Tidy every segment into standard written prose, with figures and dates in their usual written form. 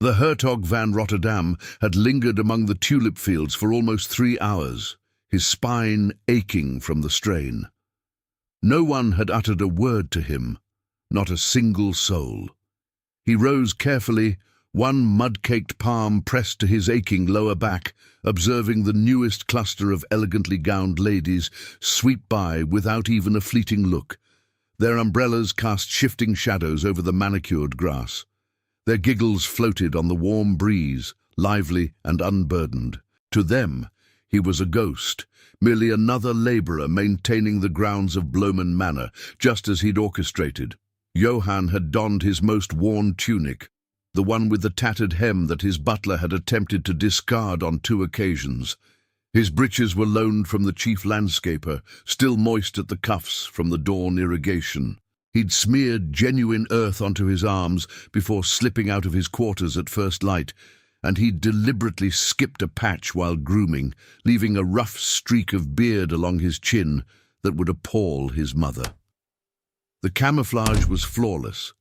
The Hertog van Rotterdam had lingered among the tulip fields for almost 3 hours, his spine aching from the strain. No one had uttered a word to him, not a single soul. He rose carefully, one mud-caked palm pressed to his aching lower back, observing the newest cluster of elegantly gowned ladies sweep by without even a fleeting look. Their umbrellas cast shifting shadows over the manicured grass. Their giggles floated on the warm breeze, lively and unburdened. To them, he was a ghost, merely another labourer maintaining the grounds of Bloemen Manor, just as he'd orchestrated. Johan had donned his most worn tunic, the one with the tattered hem that his butler had attempted to discard on 2 occasions. His breeches were loaned from the chief landscaper, still moist at the cuffs from the dawn irrigation. He'd smeared genuine earth onto his arms before slipping out of his quarters at first light, and he'd deliberately skipped a patch while grooming, leaving a rough streak of beard along his chin that would appall his mother. The camouflage was flawless,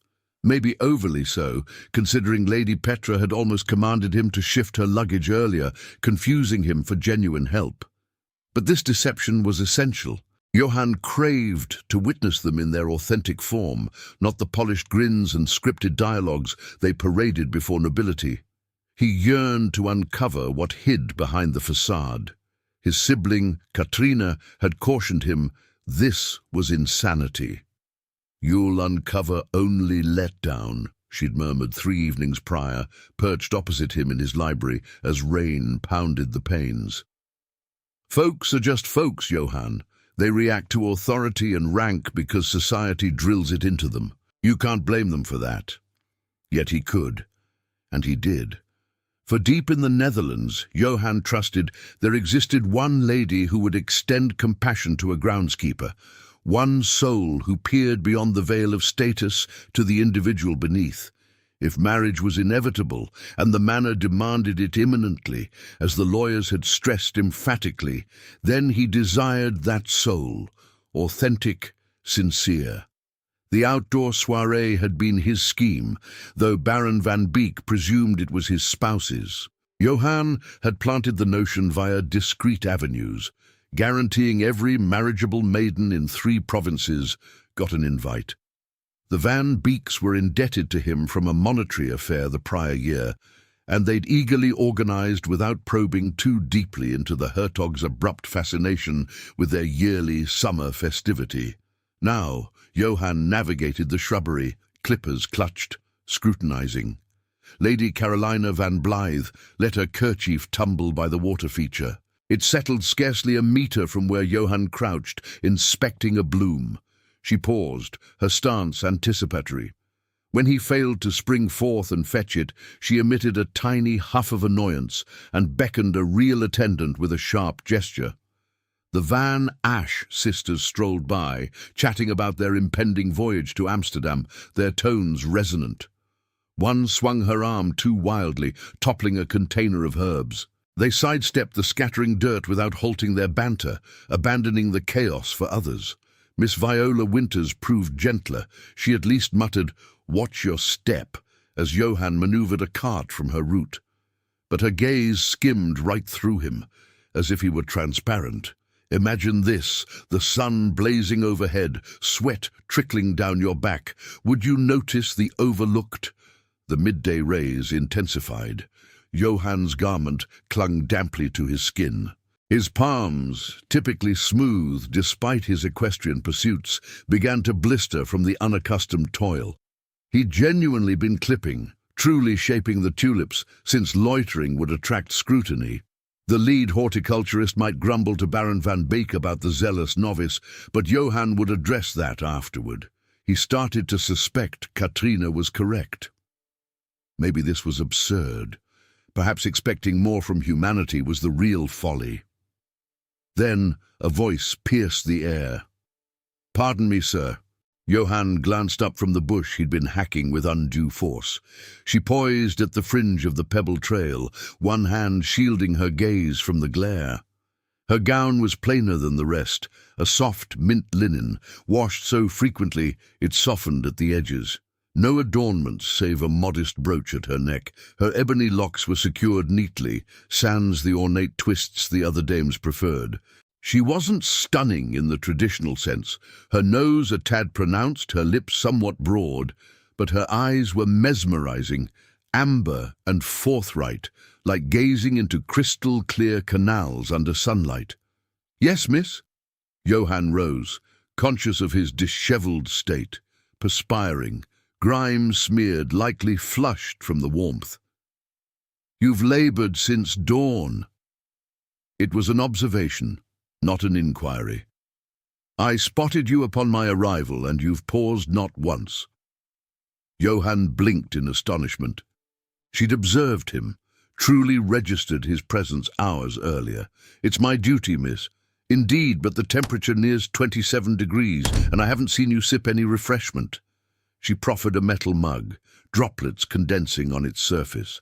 maybe overly so, considering Lady Petra had almost commanded him to shift her luggage earlier, confusing him for genuine help. But this deception was essential. Johan craved to witness them in their authentic form, not the polished grins and scripted dialogues they paraded before nobility. He yearned to uncover what hid behind the facade. His sibling, Katrina, had cautioned him, this was insanity. "You'll uncover only letdown," she'd murmured 3 evenings prior, perched opposite him in his library as rain pounded the panes. Folks are just folks, Johan. They react to authority and rank because society drills it into them. You can't blame them for that. Yet he could, and he did. For deep in the Netherlands, Johan trusted there existed one lady who would extend compassion to a groundskeeper, one soul who peered beyond the veil of status to the individual beneath. If marriage was inevitable, and the manor demanded it imminently, as the lawyers had stressed emphatically, then he desired that soul, authentic, sincere. The outdoor soirée had been his scheme, though Baron van Beek presumed it was his spouse's. Johan had planted the notion via discreet avenues, guaranteeing every marriageable maiden in 3 provinces got an invite. The Van Beeks were indebted to him from a monetary affair the prior year, and they'd eagerly organized without probing too deeply into the Hertog's abrupt fascination with their yearly summer festivity. Now, Johan navigated the shrubbery, clippers clutched, scrutinizing. Lady Carolina van Blythe let her kerchief tumble by the water feature. It settled scarcely a metre from where Johan crouched, inspecting a bloom. She paused, her stance anticipatory. When he failed to spring forth and fetch it, she emitted a tiny huff of annoyance and beckoned a real attendant with a sharp gesture. The Van Ash sisters strolled by, chatting about their impending voyage to Amsterdam, their tones resonant. One swung her arm too wildly, toppling a container of herbs. They sidestepped the scattering dirt without halting their banter, abandoning the chaos for others. Miss Viola Winters proved gentler. She at least muttered, "Watch your step," as Johan manoeuvred a cart from her route. But her gaze skimmed right through him, as if he were transparent. Imagine this, the sun blazing overhead, sweat trickling down your back. Would you notice the overlooked? The midday rays intensified. Johan's garment clung damply to his skin. His palms, typically smooth despite his equestrian pursuits, began to blister from the unaccustomed toil. He'd genuinely been clipping, truly shaping the tulips, since loitering would attract scrutiny. The lead horticulturist might grumble to Baron van Beek about the zealous novice, but Johan would address that afterward. He started to suspect Katrina was correct. Maybe this was absurd. Perhaps expecting more from humanity was the real folly. Then a voice pierced the air. "Pardon me, sir." Johan glanced up from the bush he'd been hacking with undue force. She poised at the fringe of the pebble trail, one hand shielding her gaze from the glare. Her gown was plainer than the rest, a soft mint linen, washed so frequently it softened at the edges. No adornments save a modest brooch at her neck. Her ebony locks were secured neatly, sans the ornate twists the other dames preferred. She wasn't stunning in the traditional sense, her nose a tad pronounced, her lips somewhat broad, but her eyes were mesmerizing, amber and forthright, like gazing into crystal-clear canals under sunlight. "Yes, miss?" Johann rose, conscious of his dishevelled state, perspiring, grime-smeared, likely flushed from the warmth. "You've laboured since dawn." It was an observation, not an inquiry. "I spotted you upon my arrival, and you've paused not once." Johann blinked in astonishment. She'd observed him, truly registered his presence hours earlier. "It's my duty, miss." "Indeed, but the temperature nears 27 degrees, and I haven't seen you sip any refreshment." She proffered a metal mug, droplets condensing on its surface.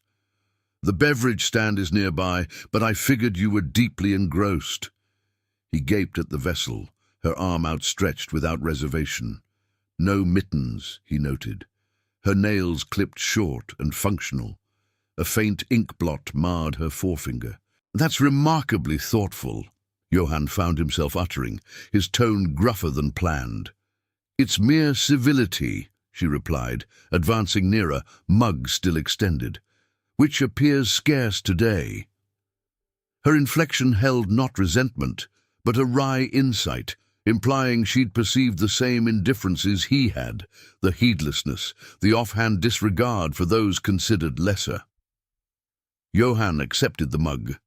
"The beverage stand is nearby, but I figured you were deeply engrossed." He gaped at the vessel, her arm outstretched without reservation. No mittens, he noted. Her nails clipped short and functional. A faint ink blot marred her forefinger. "That's remarkably thoughtful," Johann found himself uttering, his tone gruffer than planned. "It's mere civility," she replied, advancing nearer, mug still extended, "which appears scarce today." Her inflection held not resentment, but a wry insight, implying she'd perceived the same indifferences he had, the heedlessness, the offhand disregard for those considered lesser. Johann accepted the mug.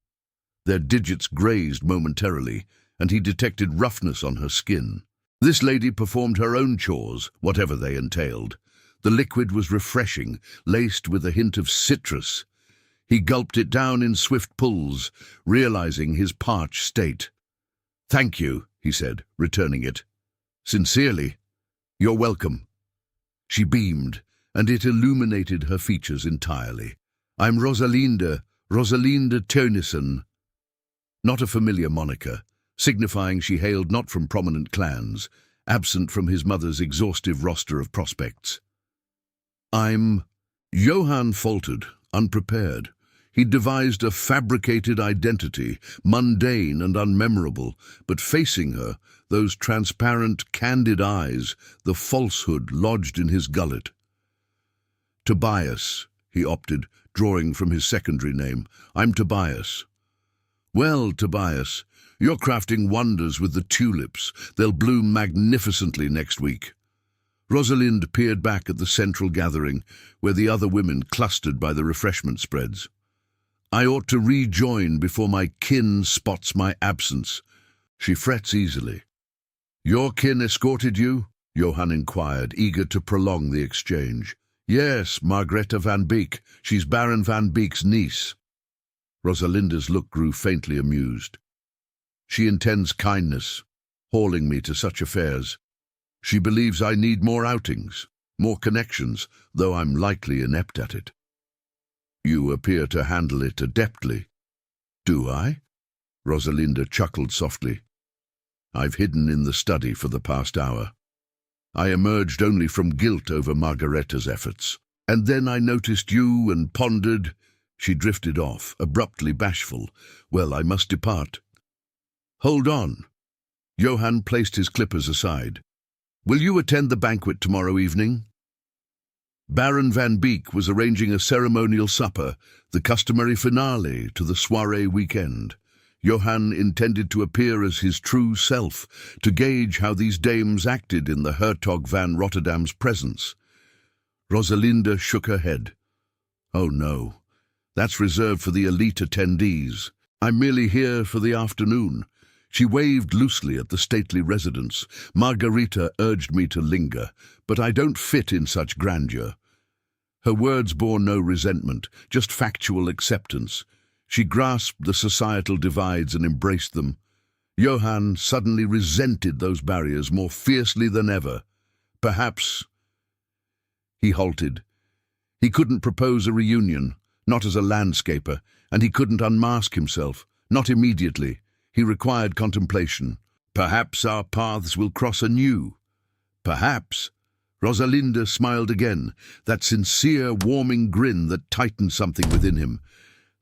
Their digits grazed momentarily, and he detected roughness on her skin. This lady performed her own chores, whatever they entailed. The liquid was refreshing, laced with a hint of citrus. He gulped it down in swift pulls, realizing his parched state. "Thank you," he said, returning it. "Sincerely. You're welcome." She beamed, and it illuminated her features entirely. "I'm Rosalinde Tuinman." Not a familiar moniker, signifying she hailed not from prominent clans, absent from his mother's exhaustive roster of prospects. Johann faltered, unprepared. He'd devised a fabricated identity, mundane and unmemorable, but facing her, those transparent, candid eyes, the falsehood lodged in his gullet. "Tobias," he opted, drawing from his secondary name. "I'm Tobias." "Well, Tobias, you're crafting wonders with the tulips. They'll bloom magnificently next week." Rosalind peered back at the central gathering, where the other women clustered by the refreshment spreads. "I ought to rejoin before my kin spots my absence." She frets easily. "Your kin escorted you?" Johann inquired, eager to prolong the exchange. "Yes, Margaretha van Beek. She's Baron van Beek's niece." Rosalinda's look grew faintly amused. "She intends kindness, hauling me to such affairs. She believes I need more outings, more connections, though I'm likely inept at it." "You appear to handle it adeptly." "Do I?" Rosalinda chuckled softly. "I've hidden in the study for the past hour. I emerged only from guilt over Margaretha's efforts. And then I noticed you and pondered." She drifted off, abruptly bashful. "Well, I must depart." "Hold on." Johann placed his clippers aside. "Will you attend the banquet tomorrow evening?" Baron van Beek was arranging a ceremonial supper, the customary finale to the soirée weekend. Johann intended to appear as his true self, to gauge how these dames acted in the Hertog van Rotterdam's presence. Rosalinda shook her head. "Oh no, that's reserved for the elite attendees. I'm merely here for the afternoon." She waved loosely at the stately residence. "Margarita urged me to linger, but I don't fit in such grandeur." Her words bore no resentment, just factual acceptance. She grasped the societal divides and embraced them. Johann suddenly resented those barriers more fiercely than ever. Perhaps... He halted. He couldn't propose a reunion, not as a landscaper, and he couldn't unmask himself, not immediately. He required contemplation. "Perhaps our paths will cross anew." "Perhaps." Rosalinda smiled again, that sincere, warming grin that tightened something within him.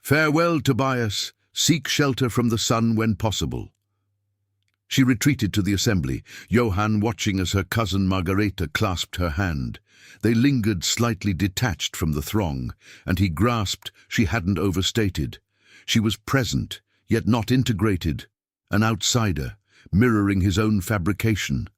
"Farewell, Tobias. Seek shelter from the sun when possible." She retreated to the assembly, Johann watching as her cousin Margareta clasped her hand. They lingered slightly detached from the throng, and he grasped she hadn't overstated. She was present, yet not integrated, an outsider, mirroring his own fabrication.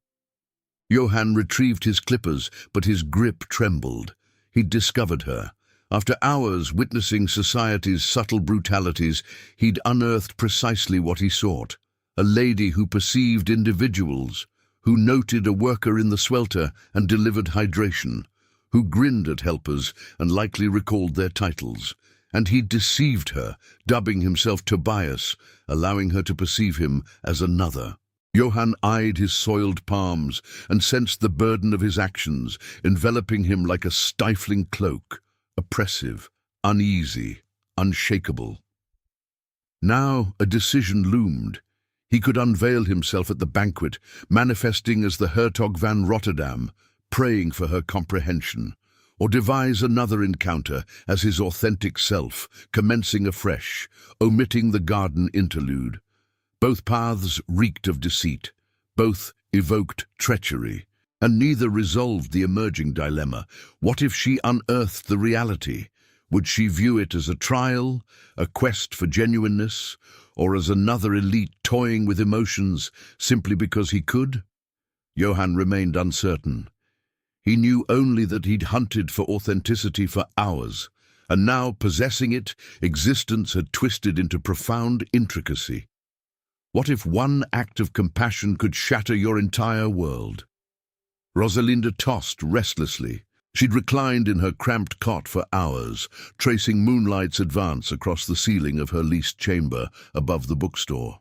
Johann retrieved his clippers, but his grip trembled. He'd discovered her. After hours witnessing society's subtle brutalities, he'd unearthed precisely what he sought. A lady who perceived individuals, who noted a worker in the swelter and delivered hydration, who grinned at helpers and likely recalled their titles. And he'd deceived her, dubbing himself Tobias, allowing her to perceive him as another. Johann eyed his soiled palms and sensed the burden of his actions, enveloping him like a stifling cloak, oppressive, uneasy, unshakable. Now a decision loomed. He could unveil himself at the banquet, manifesting as the Hertog van Rotterdam, praying for her comprehension, or devise another encounter as his authentic self, commencing afresh, omitting the garden interlude. Both paths reeked of deceit, both evoked treachery, and neither resolved the emerging dilemma. What if she unearthed the reality? Would she view it as a trial, a quest for genuineness, or as another elite toying with emotions simply because he could? Johann remained uncertain. He knew only that he'd hunted for authenticity for hours, and now, possessing it, existence had twisted into profound intricacy. What if one act of compassion could shatter your entire world? Rosalinda tossed restlessly. She'd reclined in her cramped cot for hours, tracing moonlight's advance across the ceiling of her leased chamber above the bookstore.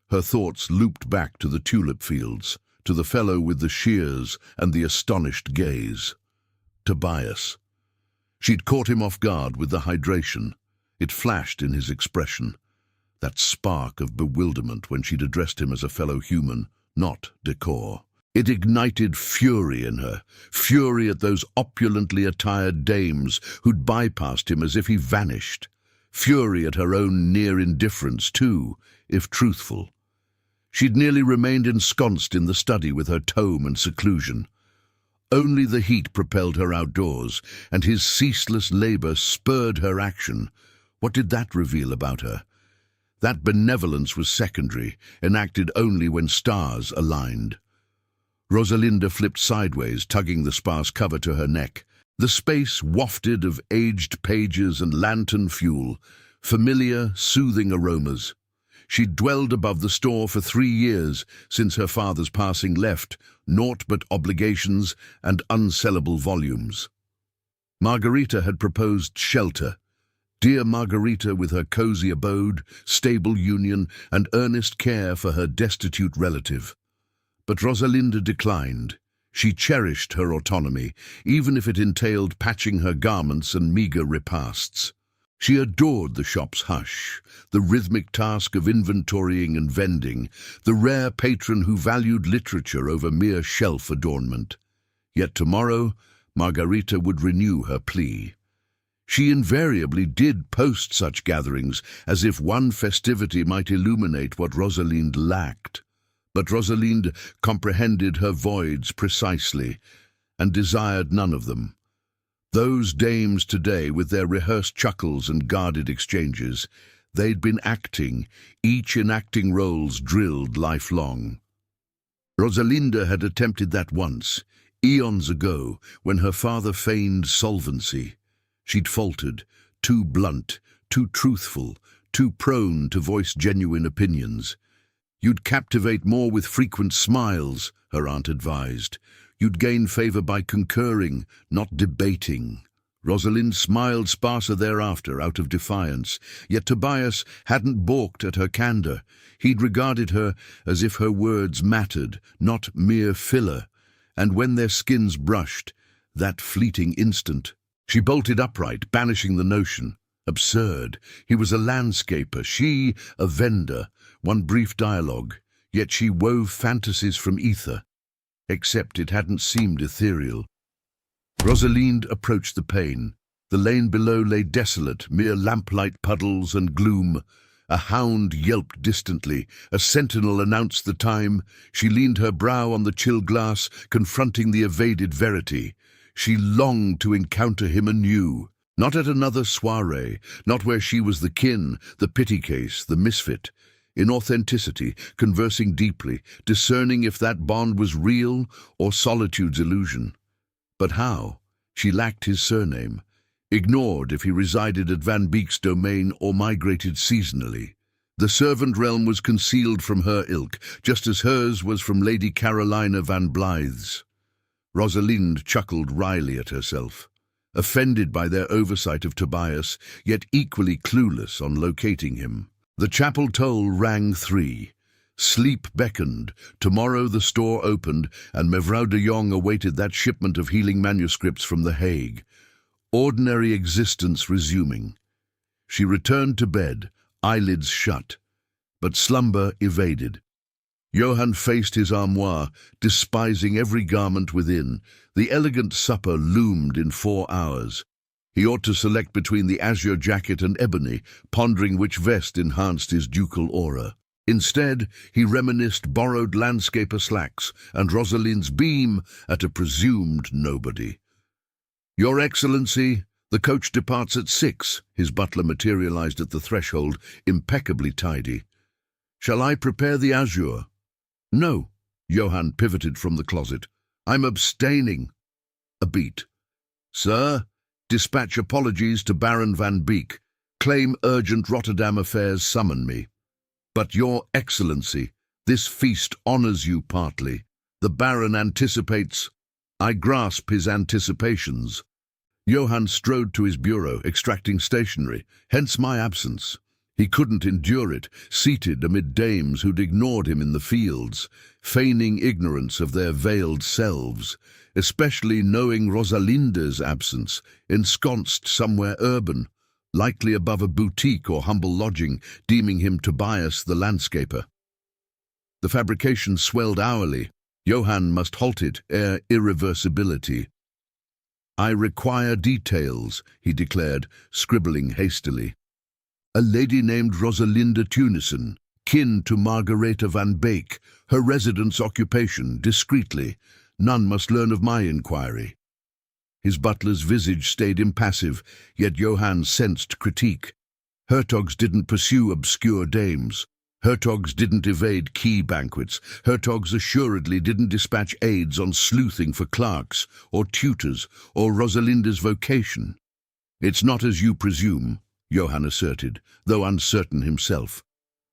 Her thoughts looped back to the tulip fields, to the fellow with the shears and the astonished gaze. Tobias. She'd caught him off guard with the hydration. It flashed in his expression. That spark of bewilderment when she'd addressed him as a fellow human, not decor. It ignited fury in her, fury at those opulently attired dames who'd bypassed him as if he vanished. Fury at her own near indifference, too, if truthful. She'd nearly remained ensconced in the study with her tome and seclusion. Only the heat propelled her outdoors, and his ceaseless labor spurred her action. What did that reveal about her? That benevolence was secondary, enacted only when stars aligned. Rosalinda flipped sideways, tugging the sparse cover to her neck. The space wafted of aged pages and lantern fuel, familiar, soothing aromas. She'd dwelled above the store for 3 years, since her father's passing left, naught but obligations and unsellable volumes. Margareta had proposed shelter. Dear Margareta, with her cozy abode, stable union, and earnest care for her destitute relative. But Rosalinda declined. She cherished her autonomy, even if it entailed patching her garments and meagre repasts. She adored the shop's hush, the rhythmic task of inventorying and vending, the rare patron who valued literature over mere shelf adornment. Yet tomorrow, Margareta would renew her plea. She invariably did post such gatherings, as if one festivity might illuminate what Rosalinda lacked. But Rosalinda comprehended her voids precisely, and desired none of them. Those dames today, with their rehearsed chuckles and guarded exchanges, they'd been acting, each enacting roles drilled lifelong. Rosalinda had attempted that once, eons ago, when her father feigned solvency. She'd faltered, too blunt, too truthful, too prone to voice genuine opinions. You'd captivate more with frequent smiles, her aunt advised. You'd gain favor by concurring, not debating. Rosalind smiled sparser thereafter, out of defiance. Yet Tobias hadn't balked at her candor. He'd regarded her as if her words mattered, not mere filler. And when their skins brushed, that fleeting instant, she bolted upright, banishing the notion. Absurd. He was a landscaper, she a vendor. One brief dialogue, yet she wove fantasies from ether. Except it hadn't seemed ethereal. Rosalind approached the pane. The lane below lay desolate, mere lamplight puddles and gloom. A hound yelped distantly. A sentinel announced the time. She leaned her brow on the chill glass, confronting the evaded verity. She longed to encounter him anew. Not at another soiree, not where she was the kin, the pity case, the misfit. In authenticity, conversing deeply, discerning if that bond was real or solitude's illusion. But how? She lacked his surname. Ignored if he resided at Van Beek's domain or migrated seasonally. The servant realm was concealed from her ilk, just as hers was from Lady Carolina Van Blythe's. Rosalind chuckled wryly at herself, offended by their oversight of Tobias, yet equally clueless on locating him. The chapel toll rang 3. Sleep beckoned. Tomorrow the store opened, and Mevrouw de Jong awaited that shipment of healing manuscripts from The Hague. Ordinary existence resuming. She returned to bed, eyelids shut, but slumber evaded. Johann faced his armoire, despising every garment within. The elegant supper loomed in 4 hours. He ought to select between the azure jacket and ebony, pondering which vest enhanced his ducal aura. Instead, he reminisced borrowed landscaper slacks and Rosalind's beam at a presumed nobody. "Your Excellency, the coach departs at 6, his butler materialized at the threshold, impeccably tidy. "Shall I prepare the azure?" "No," Johann pivoted from the closet. "I'm abstaining." A beat. "Sir, dispatch apologies to Baron Van Beek. Claim urgent Rotterdam affairs summon me." "But Your Excellency, this feast honors you partly. The Baron anticipates—" "I grasp his anticipations." Johann strode to his bureau, extracting stationery, hence my absence. He couldn't endure it, seated amid dames who'd ignored him in the fields, feigning ignorance of their veiled selves, especially knowing Rosalinda's absence, ensconced somewhere urban, likely above a boutique or humble lodging, deeming him Tobias the landscaper. The fabrication swelled hourly. Johann must halt it ere irreversibility. "I require details," he declared, scribbling hastily. "A lady named Rosalinda Tuinman, kin to Margaretha van Beek, her residence occupation, discreetly. None must learn of my inquiry." His butler's visage stayed impassive, yet Johann sensed critique. Hertogs didn't pursue obscure dames. Hertogs didn't evade key banquets. Hertogs assuredly didn't dispatch aides on sleuthing for clerks, or tutors, or Rosalinda's vocation. "It's not as you presume," Johann asserted, though uncertain himself.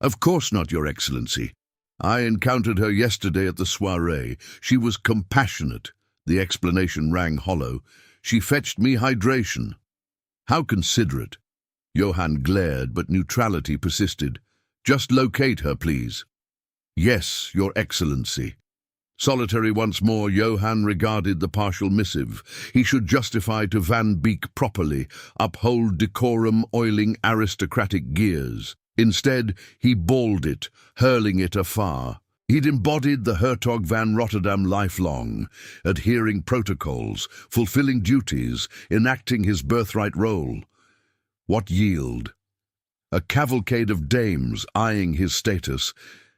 "Of course not, Your Excellency. I encountered her yesterday at the soiree. She was compassionate." The explanation rang hollow. "She fetched me hydration." "How considerate." Johann glared, but neutrality persisted. "Just locate her, please." "Yes, Your Excellency." Solitary once more, Johann regarded the partial missive. He should justify to Van Beek properly, uphold decorum oiling aristocratic gears. Instead, he bawled it, hurling it afar. He'd embodied the Hertog van Rotterdam lifelong, adhering protocols, fulfilling duties, enacting his birthright role. What yield? A cavalcade of dames eyeing his status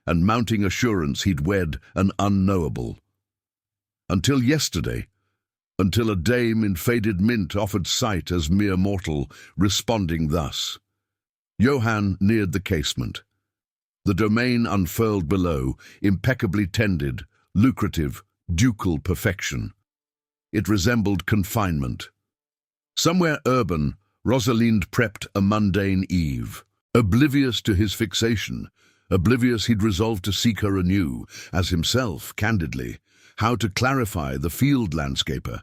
and mounting assurance he'd wed an unknowable. Until yesterday, until a dame in faded mint offered sight as mere mortal, responding thus. Johann neared the casement. The domain unfurled below, impeccably tended, lucrative, ducal perfection. It resembled confinement. Somewhere urban, Rosalind prepped a mundane eve. Oblivious to his fixation, oblivious he'd resolved to seek her anew, as himself, candidly, how to clarify the field landscaper.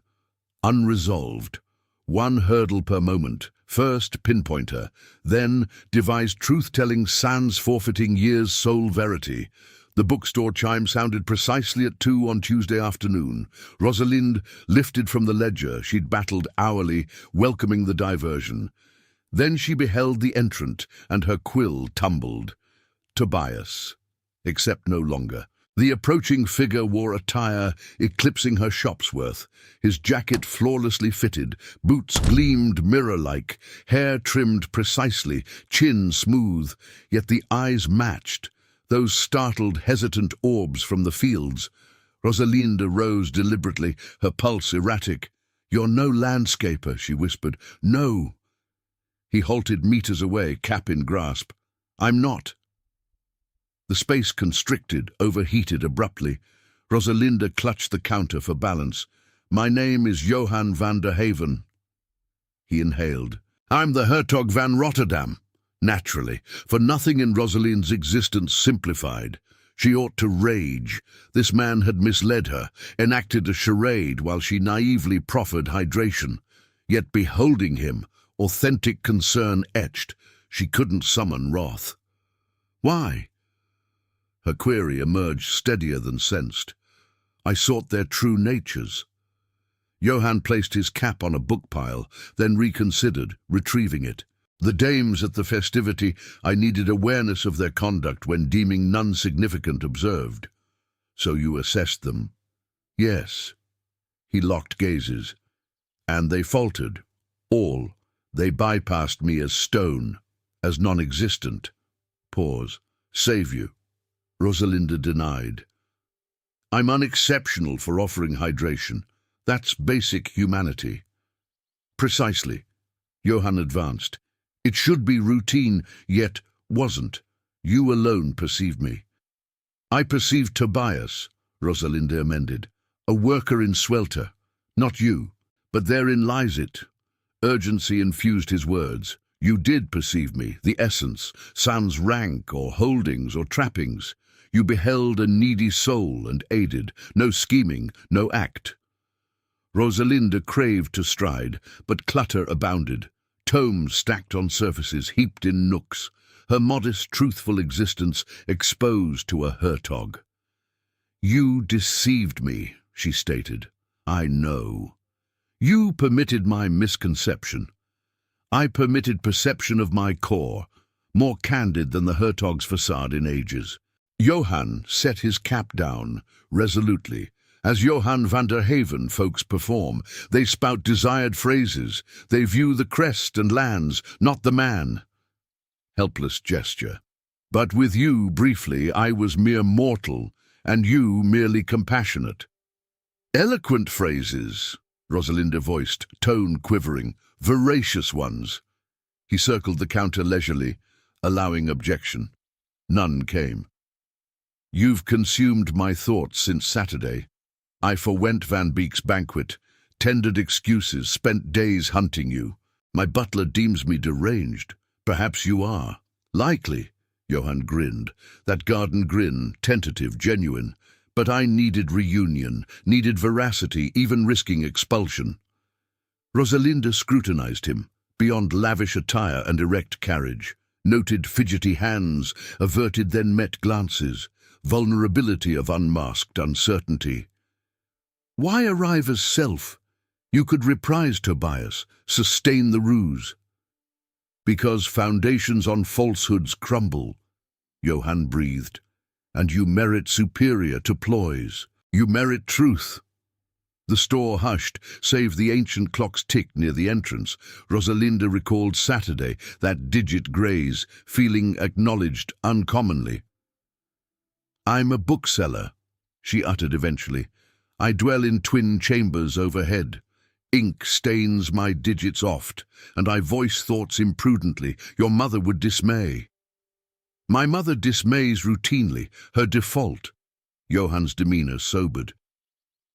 Unresolved. One hurdle per moment. First, pinpoint her. Then, devise truth-telling sans forfeiting years' sole verity. The bookstore chime sounded precisely at 2 on Tuesday afternoon. Rosalind lifted from the ledger she'd battled hourly, welcoming the diversion. Then she beheld the entrant, and her quill tumbled. Tobias. Except no longer. The approaching figure wore attire eclipsing her shop's worth, his jacket flawlessly fitted, boots gleamed mirror-like, hair trimmed precisely, chin smooth, yet the eyes matched, those startled, hesitant orbs from the fields. Rosalinda rose deliberately, her pulse erratic. "You're no landscaper," she whispered. "No." He halted meters away, cap in grasp. "I'm not." The space constricted, overheated abruptly. Rosalinda clutched the counter for balance. "My name is Johan van der Haven." He inhaled. "I'm the Hertog van Rotterdam." Naturally, for nothing in Rosalinda's existence simplified. She ought to rage. This man had misled her, enacted a charade while she naively proffered hydration. Yet beholding him, authentic concern etched, she couldn't summon wrath. "Why?" Her query emerged steadier than sensed. "I sought their true natures." Johan placed his cap on a book pile, then reconsidered, retrieving it. "The dames at the festivity, I needed awareness of their conduct when deeming none significant observed." "So you assessed them?" "Yes." He locked gazes. "And they faltered. All. They bypassed me as stone, as non-existent." Pause. "Save you." Rosalinda denied. "I'm unexceptional for offering hydration. That's basic humanity." "Precisely." Johan advanced. "It should be routine, yet wasn't. You alone perceived me." "I perceived Tobias," Rosalinda amended. "A worker in swelter. Not you. But therein lies it." Urgency infused his words. "You did perceive me, the essence, sans rank or holdings or trappings. You beheld a needy soul and aided. No scheming, no act." Rosalinda craved to stride, but clutter abounded. Tomes stacked on surfaces, heaped in nooks, her modest, truthful existence exposed to a Hertog. "You deceived me," she stated. "I know. You permitted my misconception. I permitted perception of my core, more candid than the Hertog's facade in ages." Johan set his cap down, resolutely. As Johan van der Haven folks perform, they spout desired phrases. They view the crest and lands, not the man. Helpless gesture. "But with you, briefly, I was mere mortal, and you merely compassionate." "Eloquent phrases," Rosalinda voiced, tone quivering. "Voracious ones." He circled the counter leisurely, allowing objection. None came. "You've consumed my thoughts since Saturday. I forwent Van Beek's banquet, tendered excuses, spent days hunting you. My butler deems me deranged. Perhaps you are." "Likely," Johan grinned, that garden grin, tentative, genuine. "But I needed reunion, needed veracity, even risking expulsion." Rosalinda scrutinized him, beyond lavish attire and erect carriage. Noted fidgety hands, averted then met glances, vulnerability of unmasked uncertainty. "Why arrive as self? You could reprise Tobias, sustain the ruse." "Because foundations on falsehoods crumble," Johan breathed. "And you merit superior to ploys. You merit truth." The store hushed, save the ancient clock's tick near the entrance. Rosalinda recalled Saturday, that digit graze, feeling acknowledged uncommonly. "I'm a bookseller," she uttered eventually. "I dwell in twin chambers overhead. Ink stains my digits oft, and I voice thoughts imprudently. Your mother would dismay." "My mother dismays routinely, her default." Johan's demeanor sobered.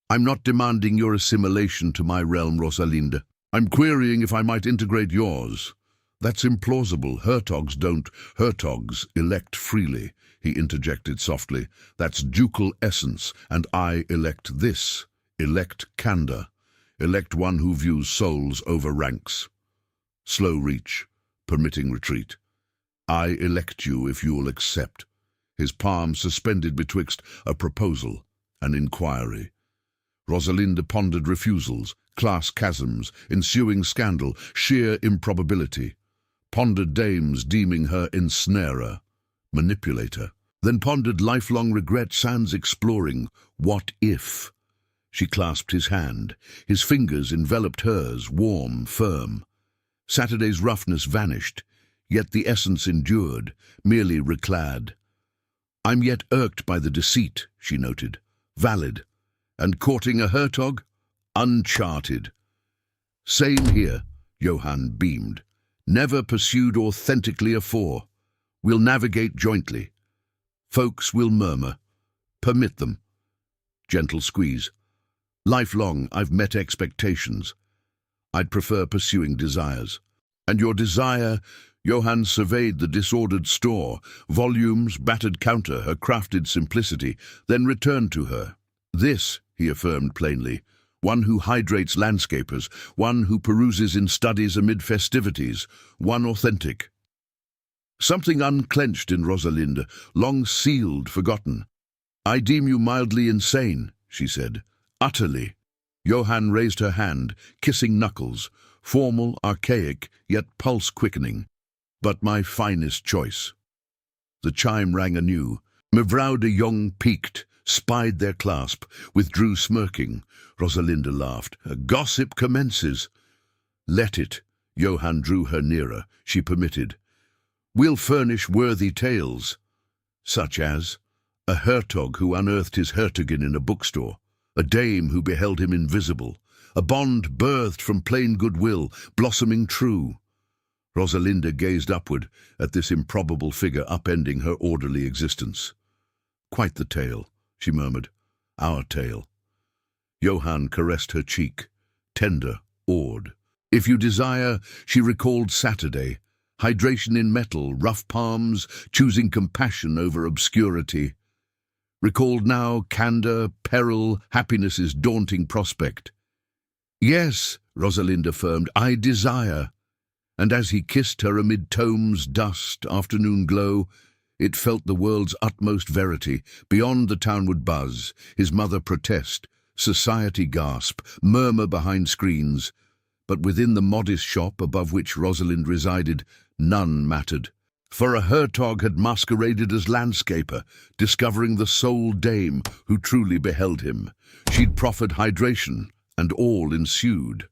"I'm not demanding your assimilation to my realm, Rosalinda. I'm querying if I might integrate yours." "That's implausible. Hertogs don't." "Hertogs elect freely," he interjected softly. "That's ducal essence, and I elect this. Elect candor. Elect one who views souls over ranks." Slow reach, permitting retreat. "I elect you if you'll accept." His palm suspended betwixt a proposal, an inquiry. Rosalinda pondered refusals, class chasms, ensuing scandal, sheer improbability. Pondered dames deeming her ensnarer, manipulator. then pondered lifelong regret sans exploring what if. She clasped his hand. His fingers enveloped hers, warm, firm. Saturday's roughness vanished, yet the essence endured, merely reclad. I'm yet irked by the deceit, she noted. Valid. And courting a Hertog? Uncharted. Same here, Johann beamed. Never pursued authentically afore. We'll navigate jointly. Folks will murmur. Permit them. Gentle squeeze. Lifelong, I've met expectations. I'd prefer pursuing desires. And your desire, Johann surveyed the disordered store, volumes, battered counter, her crafted simplicity, then returned to her. This, he affirmed plainly, one who hydrates landscapers, one who peruses in studies amid festivities, one authentic. Something unclenched in Rosalinda, long sealed, forgotten. I deem you mildly insane, she said. Utterly. Johann raised her hand, kissing knuckles, formal, archaic, yet pulse-quickening. But my finest choice. The chime rang anew. Mevrouw de Jong peeked, spied their clasp, withdrew smirking. Rosalinda laughed. Gossip commences. Let it. Johann drew her nearer. She permitted. We'll furnish worthy tales. Such as a Hertog who unearthed his Hertogin in a bookstore, a dame who beheld him invisible, a bond birthed from plain goodwill, blossoming true. Rosalinda gazed upward at this improbable figure upending her orderly existence. Quite the tale, she murmured. Our tale. Johann caressed her cheek, tender, awed. If you desire, she recalled Saturday. Hydration in metal, rough palms, choosing compassion over obscurity. Recalled now candor, peril, happiness's daunting prospect. Yes, Rosalinda affirmed, I desire. And as he kissed her amid tomes, dust, afternoon glow, it felt the world's utmost verity, beyond the townward buzz, his mother protest, society gasp, murmur behind screens. But within the modest shop above which Rosalind resided, none mattered. For a Hertog had masqueraded as landscaper, discovering the sole dame who truly beheld him. She'd proffered hydration, and all ensued.